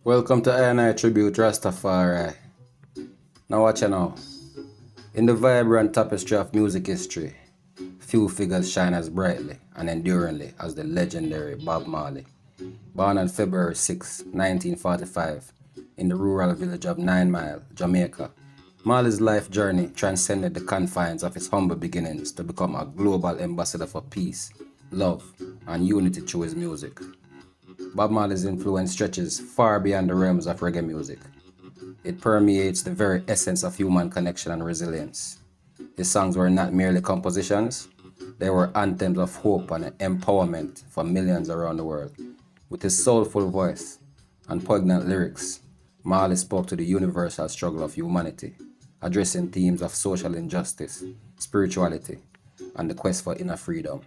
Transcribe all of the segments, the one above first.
Welcome to I Tribute Rastafari. Now watch you now. In the vibrant tapestry of music history, few figures shine as brightly and enduringly as the legendary Bob Marley. Born on February 6, 1945, in the rural village of 9 Mile, Jamaica, Marley's life journey transcended the confines of his humble beginnings to become a global ambassador for peace, love, and unity through his music. Bob Marley's influence stretches far beyond the realms of reggae music. It permeates the very essence of human connection and resilience. His songs were not merely compositions, they were anthems of hope and empowerment for millions around the world. With his soulful voice and poignant lyrics, Marley spoke to the universal struggle of humanity, addressing themes of social injustice, spirituality, and the quest for inner freedom.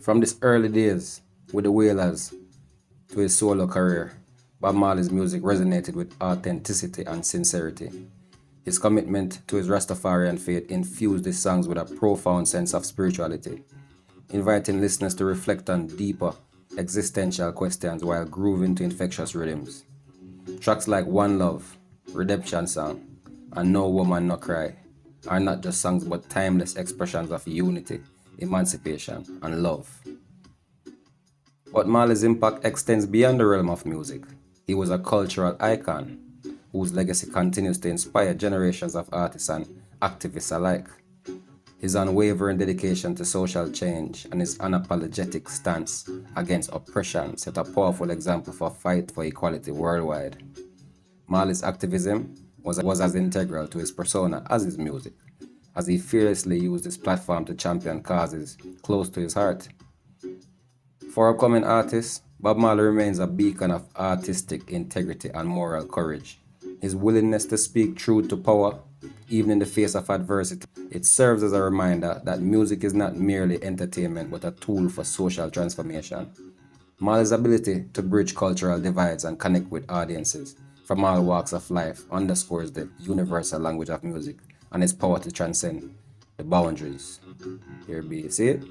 From his early days with the Wailers to his solo career, Bob Marley's music resonated with authenticity and sincerity. His commitment to his Rastafarian faith infused his songs with a profound sense of spirituality, inviting listeners to reflect on deeper existential questions while grooving to infectious rhythms. Tracks like One Love, Redemption Song, and No Woman No Cry are not just songs but timeless expressions of unity, emancipation, and love. But Marley's impact extends beyond the realm of music. He was a cultural icon whose legacy continues to inspire generations of artists and activists alike. His unwavering dedication to social change and his unapologetic stance against oppression set a powerful example for fight for equality worldwide. Marley's activism was as integral to his persona as his music, as he fearlessly used his platform to champion causes close to his heart. For upcoming artists, Bob Marley remains a beacon of artistic integrity and moral courage. His willingness to speak truth to power, even in the face of adversity, it serves as a reminder that music is not merely entertainment but a tool for social transformation. Marley's ability to bridge cultural divides and connect with audiences from all walks of life underscores the universal language of music and its power to transcend the boundaries. Here be, see it?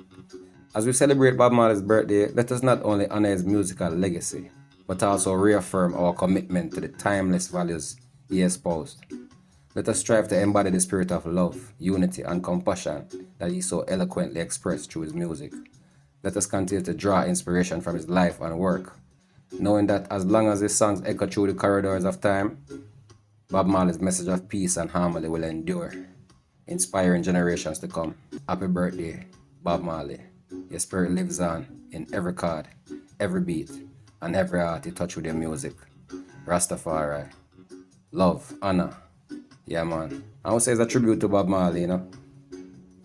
As we celebrate Bob Marley's birthday, let us not only honor his musical legacy, but also reaffirm our commitment to the timeless values he espoused. Let us strive to embody the spirit of love, unity, and compassion that he so eloquently expressed through his music. Let us continue to draw inspiration from his life and work, knowing that as long as his songs echo through the corridors of time, Bob Marley's message of peace and harmony will endure, inspiring generations to come. Happy birthday, Bob Marley. Your spirit lives on in every chord, every beat, and every heart you touch with your music. Rastafari. Love, honor. Yeah, man. I would say it's a tribute to Bob Marley, I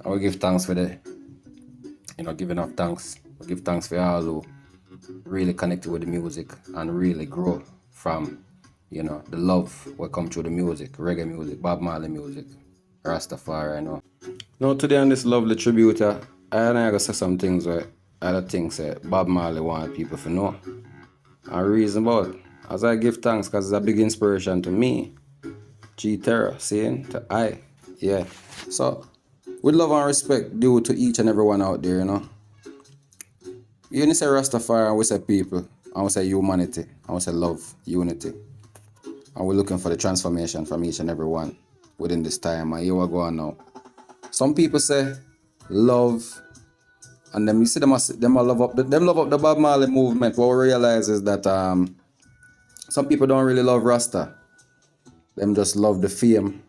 will give thanks for give enough thanks. I give thanks for all who really connected with the music and really grow from, the love what come through the music, reggae music, Bob Marley music, Rastafari, Now today on this lovely tribute, I gotta say some things where other things Bob Marley want people to know. And reason about as I give thanks because it's a big inspiration to me. G Terra saying to I. Yeah. So with love and respect due to each and everyone out there, You say Rastafari and we say people, and we say humanity, and we say love, unity. And we're looking for the transformation from each and every one within this time. And here we go on now. Some people say love, and then you see them love up the Bob Marley movement. What we realize is that some people don't really love Rasta. Them just love the fame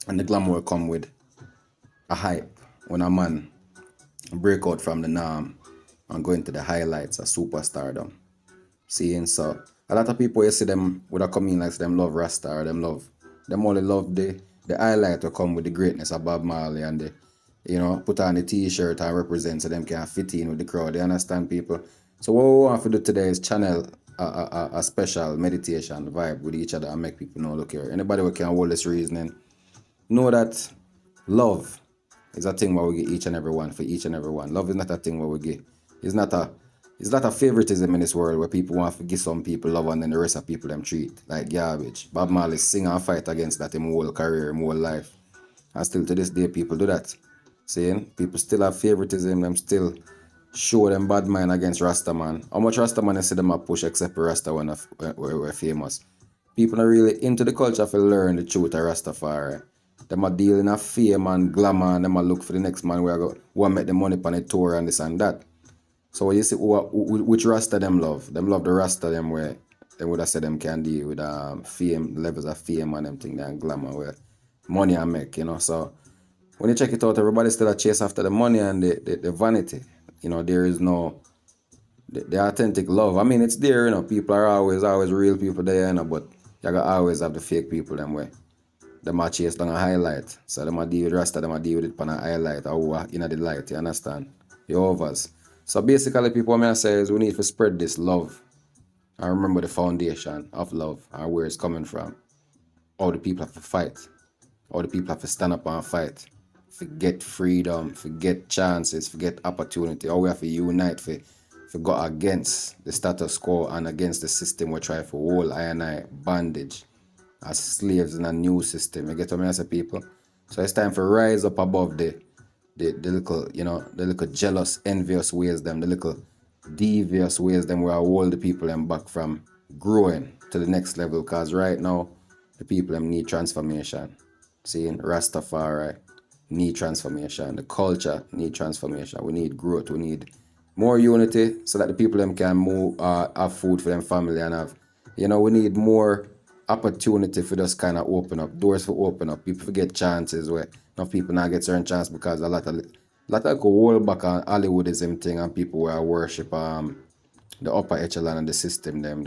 and the glamour come with a hype when a man break out from the norm and go into the highlights of superstardom. Seeing so a lot of people you see them would have come in like them love Rasta or them only love the highlight to come with the greatness of Bob Marley and the put on the t-shirt and represent so them can fit in with the crowd. They understand people. So what we want to do today is channel a special meditation vibe with each other and make people know, look here, anybody who can hold this reasoning, know that love is a thing where we give each and every one for each and every one. Love is not a thing where we give. It's not a favoritism in this world where people want to give some people love and then the rest of people them treat like garbage. Bob Marley sing and fight against that in whole career, in whole life. And still to this day people do that. Saying people still have favoritism, them still show them bad mind against Rasta man. How much Rasta man you see them a push except Rasta when we're famous. People are really into the culture to learn the truth of Rastafari. Them a deal in a fame and glamour and them a look for the next man where go who make the money on the tour and this and that. So you see which Rasta them love. Them love the Rasta them where they would have said them can deal with fame, levels of fame and them thing and glamour where money I make, you know. So when you check it out, everybody still a chase after the money and the vanity. You know, there is no the authentic love. I mean, it's there, you know. People are always real people there, you know, but you gotta always have the fake people them way. Them a chase down a highlight. So them a deal with Rasta, them a deal with it on a highlight or in the light, you understand? You overs. So basically people what I say is we need to spread this love. And remember the foundation of love and where it's coming from. All the people have to fight. All the people have to stand up and fight. Forget freedom, forget chances, forget opportunity. All we have to unite for go against the status quo and against the system we try for whole I bondage as slaves in a new system. You get what I say, people? So it's time for rise up above the little, you know, the little jealous, envious ways them, the little devious ways them where I hold the people them back from growing to the next level. Because right now, the people them need transformation. Seeing Rastafari need transformation. The culture need transformation. We need growth. We need more unity so that the people them can move, have food for them family and have, you know, we need more opportunity for this kind of open up, doors for open up. People forget chances where enough people now get certain chance because a lot of hold back on Hollywoodism thing and people where worship the upper echelon of the system them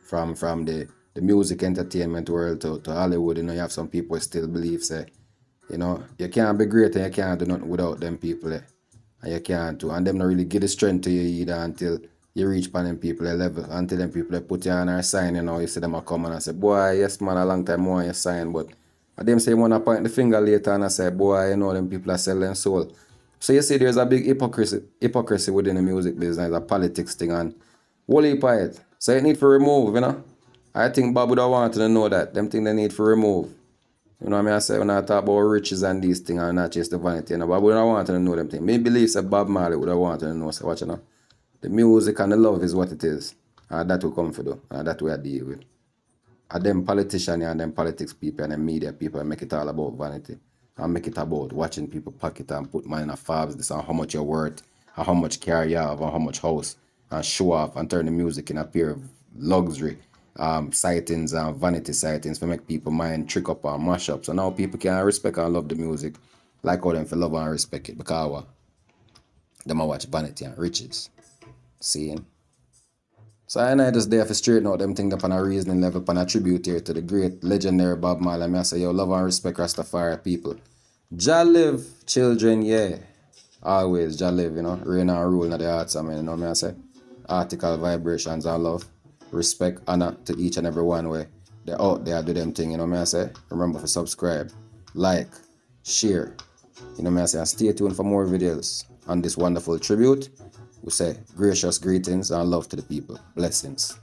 from the music entertainment world to Hollywood. You know, you have some people who still believe say, you know, you can't be great and you can't do nothing without them people there. And you can't do. And them not really give the strength to you either until you reach upon them people level. Until them people put you on our sign, you know, you see them a come and I say, boy, yes man, a long time more you sign. But them say want to point the finger later and I say, boy, you know, them people are selling soul. So you see there's a big hypocrisy within the music business, a politics thing and whole heap of it. So it need to remove, you know. I think Bob would have wanted to know that. Them thing they need to remove. You know what I mean? I say when I talk about riches and these things and not just the vanity, you know, but we don't want to know them things. Me believe that Bob Marley would have wanted to know, so watch, you know. The music and the love is what it is. And that we come for do. And that we are deal with. And them politicians and them politics people and them media people make it all about vanity. And make it about watching people pocket and put money in a fabs, this and how much you're worth, and how much car you have, and how much house, and show off and turn the music in a pair of luxury sightings and vanity sightings for make people mind trick up and mash up. So now people can respect and love the music like how them for love and respect it because them a watch vanity and riches. Seeing? So I just there for straighten out them things up on a reasoning level, on a tribute here to the great legendary Bob Marley. I say, yo, love and respect Rastafari people. Jah live, children, yeah. Always Jah live, you know. Reign and rule in the hearts, I mean, you know what I say? Article vibrations and love. Respect, honor to each and every one way they're out there do them thing, you know what I say? Remember to subscribe, like, share, you know what I say? And stay tuned for more videos on this wonderful tribute. We say gracious greetings and love to the people. Blessings.